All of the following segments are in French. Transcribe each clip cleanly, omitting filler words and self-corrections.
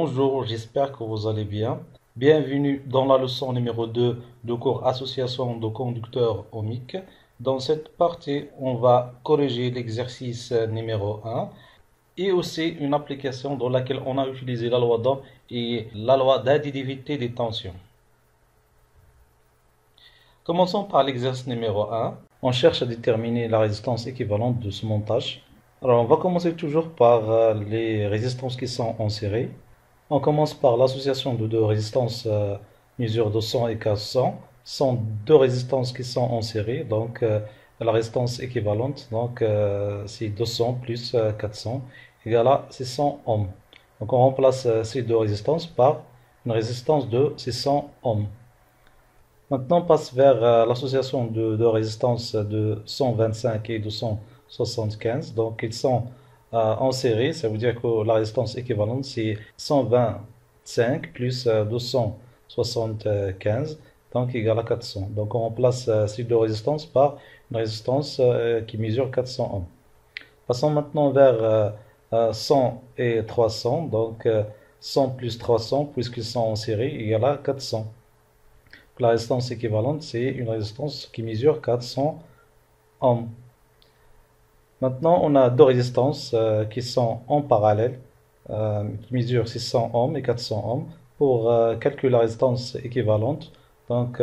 Bonjour, j'espère que vous allez bien. Bienvenue dans la leçon numéro 2 du cours Association de conducteurs ohmiques. Dans cette partie, on va corriger l'exercice numéro 1 et aussi une application dans laquelle on a utilisé la loi d'Ohm et la loi d'additivité des tensions. Commençons par l'exercice numéro 1. On cherche à déterminer la résistance équivalente de ce montage. Alors, on va commencer toujours par les résistances qui sont en série. On commence par l'association de deux résistances mesure de 100 et 400. Ce sont deux résistances qui sont en série, donc la résistance équivalente, donc c'est 200 plus 400 égale à 600 ohms. Donc on remplace ces deux résistances par une résistance de 600 ohms. Maintenant on passe vers l'association de deux résistances de 125 et 275. Donc ils sont en série, ça veut dire que la résistance équivalente c'est 125 plus 275, donc égal à 400. Donc on remplace ces deux résistances par une résistance qui mesure 400 ohms. Passons maintenant vers 100 et 300, donc 100 plus 300 puisqu'ils sont en série égal à 400. La résistance équivalente c'est une résistance qui mesure 400 ohms. Maintenant, on a deux résistances qui sont en parallèle, qui mesurent 600 ohms et 400 ohms. Pour calculer la résistance équivalente, donc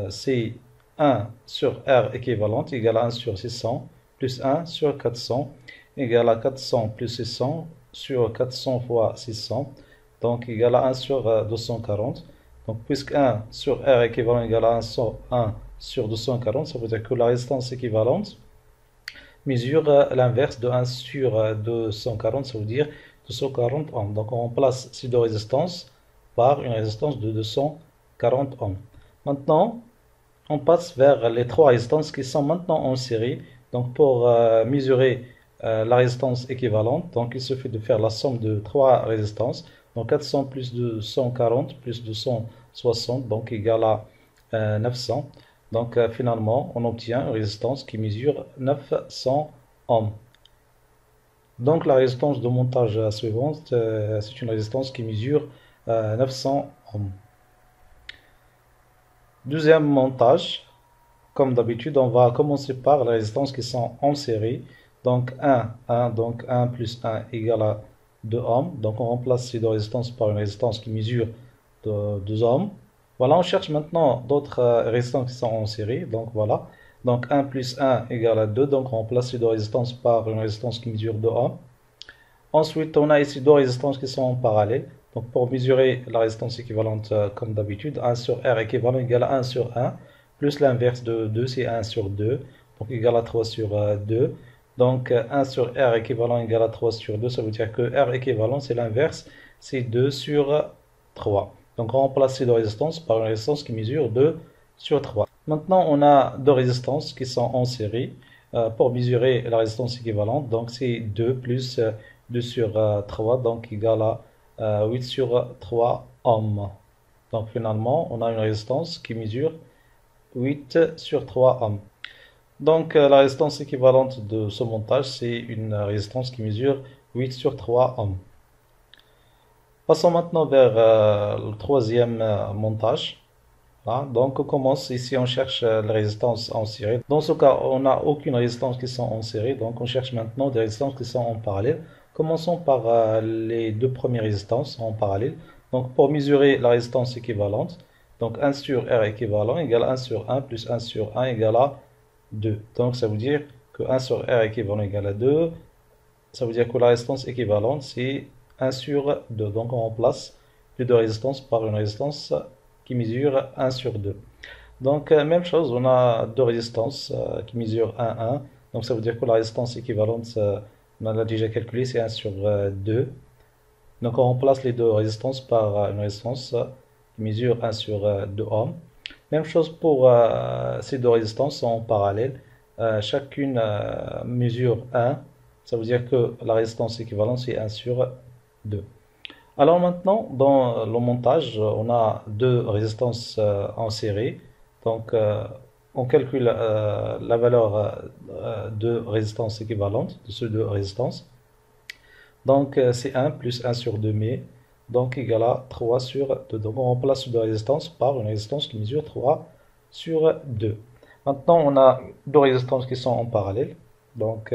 c'est 1 sur R équivalente égale à 1 sur 600 plus 1 sur 400 égale à 400 plus 600 sur 400 fois 600, donc égale à 1 sur 240. Donc puisque 1 sur R équivalent égale à 1 sur 240, ça veut dire que la résistance équivalente mesure l'inverse de 1 sur 240, ça veut dire 240 ohms. Donc on remplace ces deux résistances par une résistance de 240 ohms. Maintenant, on passe vers les trois résistances qui sont maintenant en série. Donc pour mesurer la résistance équivalente, donc il suffit de faire la somme de trois résistances. Donc 400 plus 240 plus 260, donc égal à 900. Donc finalement, on obtient une résistance qui mesure 900 ohms. Donc la résistance de montage suivante, c'est une résistance qui mesure 900 ohms. Deuxième montage, comme d'habitude, on va commencer par les résistances qui sont en série. Donc 1, donc 1 plus 1 égale à 2 ohms. Donc on remplace ces deux résistances par une résistance qui mesure 2 ohms. Voilà, on cherche maintenant d'autres résistances qui sont en série. Donc voilà. Donc 1 plus 1 égale à 2. Donc on remplace ces deux résistances par une résistance qui mesure 2 ohms. Ensuite, on a ici deux résistances qui sont en parallèle. Donc pour mesurer la résistance équivalente comme d'habitude, 1 sur R équivalent égale à 1 sur 1. Plus l'inverse de 2, c'est 1 sur 2. Donc égal à 3 sur 2. Donc 1 sur R équivalent égale à 3 sur 2. Ça veut dire que R équivalent, c'est l'inverse, c'est 2 sur 3. Donc on remplace ces deux résistances par une résistance qui mesure 2 sur 3. Maintenant, on a deux résistances qui sont en série. Pour mesurer la résistance équivalente, donc c'est 2 plus 2 sur 3, donc égal à 8 sur 3 ohms. Donc finalement, on a une résistance qui mesure 8 sur 3 ohms. Donc la résistance équivalente de ce montage, c'est une résistance qui mesure 8 sur 3 ohms. Passons maintenant vers le troisième montage. Voilà. Donc on commence ici, on cherche les résistances en série. Dans ce cas, on n'a aucune résistance qui sont en série, donc on cherche maintenant des résistances qui sont en parallèle. Commençons par les deux premières résistances en parallèle. Donc pour mesurer la résistance équivalente, donc 1 sur R équivalent égale à 1 sur 1 plus 1 sur 1 égale à 2. Donc ça veut dire que 1 sur R équivalent égale à 2. Ça veut dire que la résistance équivalente c'est 1 sur 2. Donc on remplace les deux résistances par une résistance qui mesure 1 sur 2. Donc même chose, on a deux résistances qui mesurent 1, 1. Donc ça veut dire que la résistance équivalente, on l'a déjà calculé, c'est 1 sur 2. Donc on remplace les deux résistances par une résistance qui mesure 1 sur 2 ohms. Même chose pour ces deux résistances en parallèle. Chacune mesure 1. Ça veut dire que la résistance équivalente c'est 1 sur 2. Alors maintenant, dans le montage, on a deux résistances en série. Donc on calcule la valeur de résistance équivalente de ces deux résistances. Donc c'est 1 plus 1 sur 2 mais donc égale à 3 sur 2. Donc on remplace deux résistances par une résistance qui mesure 3 sur 2. Maintenant, on a deux résistances qui sont en parallèle. Donc,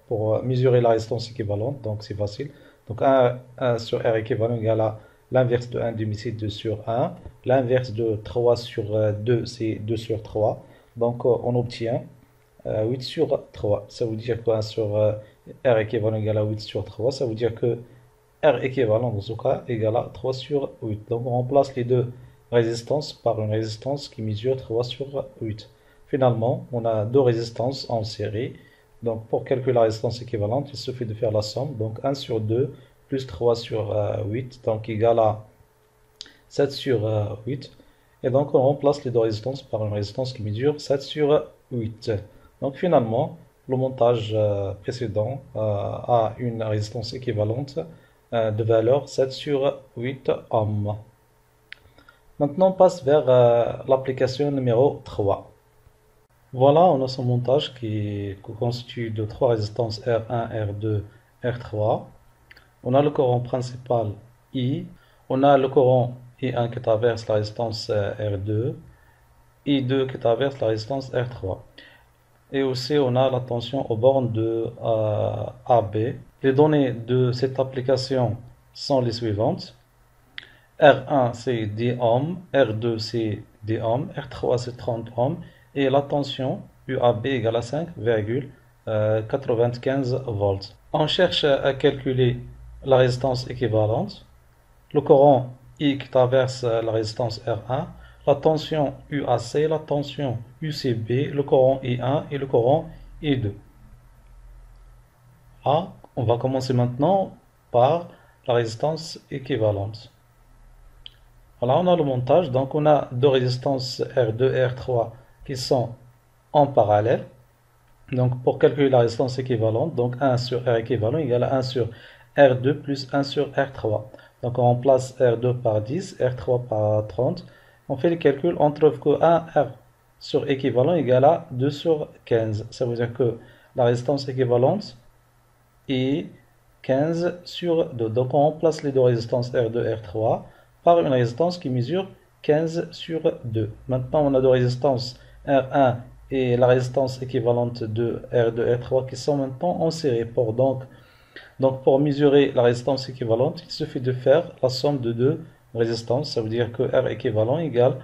pour mesurer la résistance équivalente, donc c'est facile. Donc, 1 sur R équivalent égale à l'inverse de 1 demi, c'est 2 sur 1. L'inverse de 3 sur 2, c'est 2 sur 3. Donc, on obtient 8 sur 3. Ça veut dire que 1 sur R équivalent égale à 8 sur 3. Ça veut dire que R équivalent dans ce cas égale à 3 sur 8. Donc, on remplace les deux résistances par une résistance qui mesure 3 sur 8. Finalement, on a deux résistances en série. Donc, pour calculer la résistance équivalente, il suffit de faire la somme. Donc, 1 sur 2 plus 3 sur 8, donc égal à 7 sur 8. Et donc, on remplace les deux résistances par une résistance qui mesure 7 sur 8. Donc, finalement, le montage précédent a une résistance équivalente de valeur 7 sur 8 ohms. Maintenant, on passe vers l'application numéro 3. Voilà, on a ce montage qui constitue de trois résistances R1, R2, R3. On a le courant principal I. On a le courant I1 qui traverse la résistance R2. I2 qui traverse la résistance R3. Et aussi, on a la tension aux bornes de AB. Les données de cette application sont les suivantes. R1 c'est 10 ohms, R2 c'est 10 ohms, R3 c'est 30 ohms et la tension UAB égale à 5,95 volts. On cherche à calculer la résistance équivalente, le courant I qui traverse la résistance R1, la tension UAC, la tension UCB, le courant I1 et le courant I2. On va commencer maintenant par la résistance équivalente. Voilà, on a le montage. Donc, on a deux résistances R2 et R3 qui sont en parallèle. Donc, pour calculer la résistance équivalente, donc 1 sur R équivalent égale à 1 sur R2 plus 1 sur R3. Donc, on remplace R2 par 10, R3 par 30. On fait les calculs, on trouve que 1 R sur équivalent égale à 2 sur 15. Ça veut dire que la résistance équivalente est 15 sur 2. Donc, on remplace les deux résistances R2 et R3 par une résistance qui mesure 15 sur 2. Maintenant, on a deux résistances R1 et la résistance équivalente de R2 et R3 qui sont maintenant en série. Donc, pour mesurer la résistance équivalente, il suffit de faire la somme de deux résistances. Ça veut dire que R équivalent égale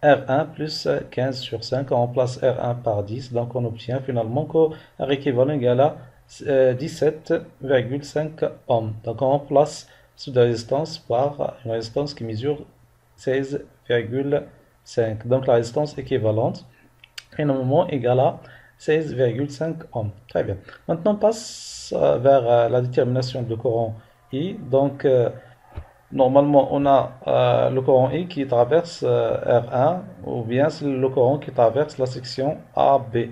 R1 plus 15 sur 5. On remplace R1 par 10. Donc, on obtient finalement que R équivalent égale à 17,5 ohms. Donc, on remplace cette résistance par une résistance qui mesure 16,5. Donc la résistance équivalente est normalement égale à 16,5 ohms. Très bien. Maintenant, on passe vers la détermination de courant I. Donc, normalement, on a le courant I qui traverse R1 ou bien c'est le courant qui traverse la section AB.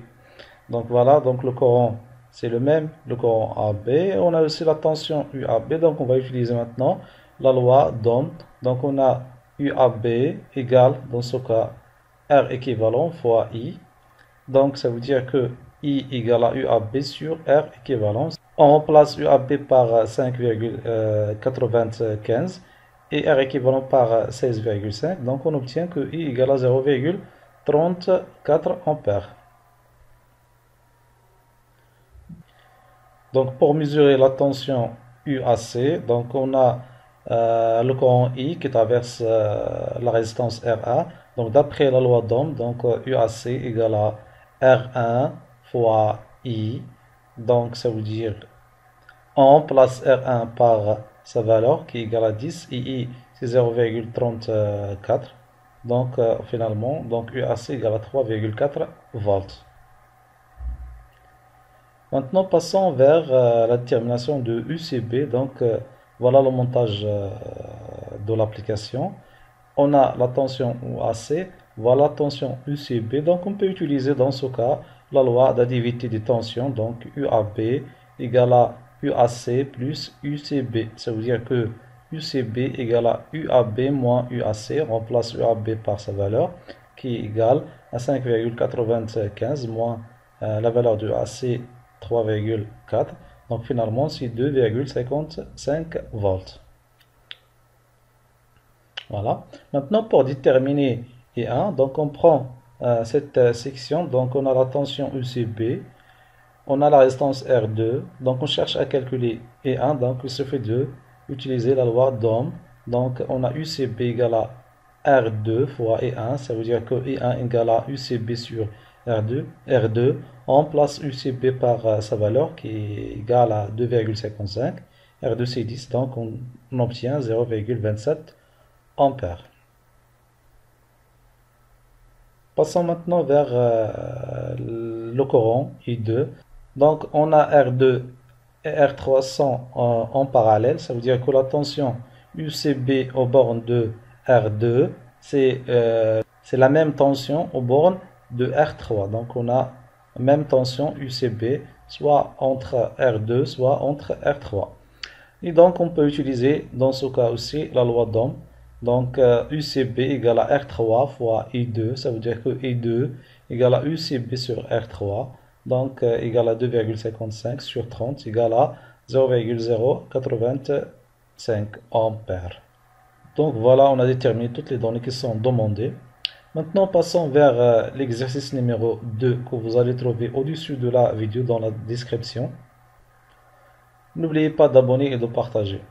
Donc voilà, donc le courant c'est le même, le courant AB. On a aussi la tension UAB, donc on va utiliser maintenant la loi d'Ohm. Donc on a UAB égale, dans ce cas, R équivalent fois I. Donc ça veut dire que I égale à UAB sur R équivalent. On remplace UAB par 5,95 et R équivalent par 16,5. Donc on obtient que I égale à 0,34 ampères. Donc pour mesurer la tension UAC, donc on a le courant I qui traverse la résistance R1. Donc d'après la loi d'Ohm, donc UAC égale à R1 fois I. Donc ça veut dire on remplace R1 par sa valeur qui est égale à 10. II c'est 0,34. Donc finalement, donc UAC égale à 3,4 volts. Maintenant, passons vers la détermination de UCB. Donc, voilà le montage de l'application. On a la tension UAC, voilà la tension UCB. Donc, on peut utiliser dans ce cas la loi d'additivité des tensions. Donc, UAB égale à UAC plus UCB. Ça veut dire que UCB égale à UAB moins UAC. On remplace UAB par sa valeur qui est égale à 5,95 moins la valeur de UAC 3,4. Donc finalement, c'est 2,55 volts. Voilà. Maintenant, pour déterminer I1, donc on prend cette section, donc on a la tension UCB, on a la résistance R2, donc on cherche à calculer I1, donc il suffit de utiliser la loi d'Ohm. Donc on a UCB égale à R2 fois I1, ça veut dire que I1 égale à UCB sur R2. On remplace UCB par sa valeur qui est égale à 2,55. R2 c'est 10, donc on obtient 0,27 ampères. Passons maintenant vers le courant I2. Donc on a R2 et R3 sont en parallèle, ça veut dire que la tension UCB aux bornes de R2, c'est la même tension aux bornes de R3. Donc on a la même tension UCB, soit entre R2, soit entre R3. Et donc on peut utiliser dans ce cas aussi la loi d'Ohm. Donc UCB égale à R3 fois I2, ça veut dire que I2 égale à UCB sur R3, donc égale à 2,55 sur 30 égale à 0,085 ampères. Donc voilà, on a déterminé toutes les données qui sont demandées. Maintenant, passons vers l'exercice numéro 2 que vous allez trouver au-dessus de la vidéo dans la description. N'oubliez pas d'abonner et de partager.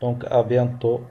Donc à bientôt.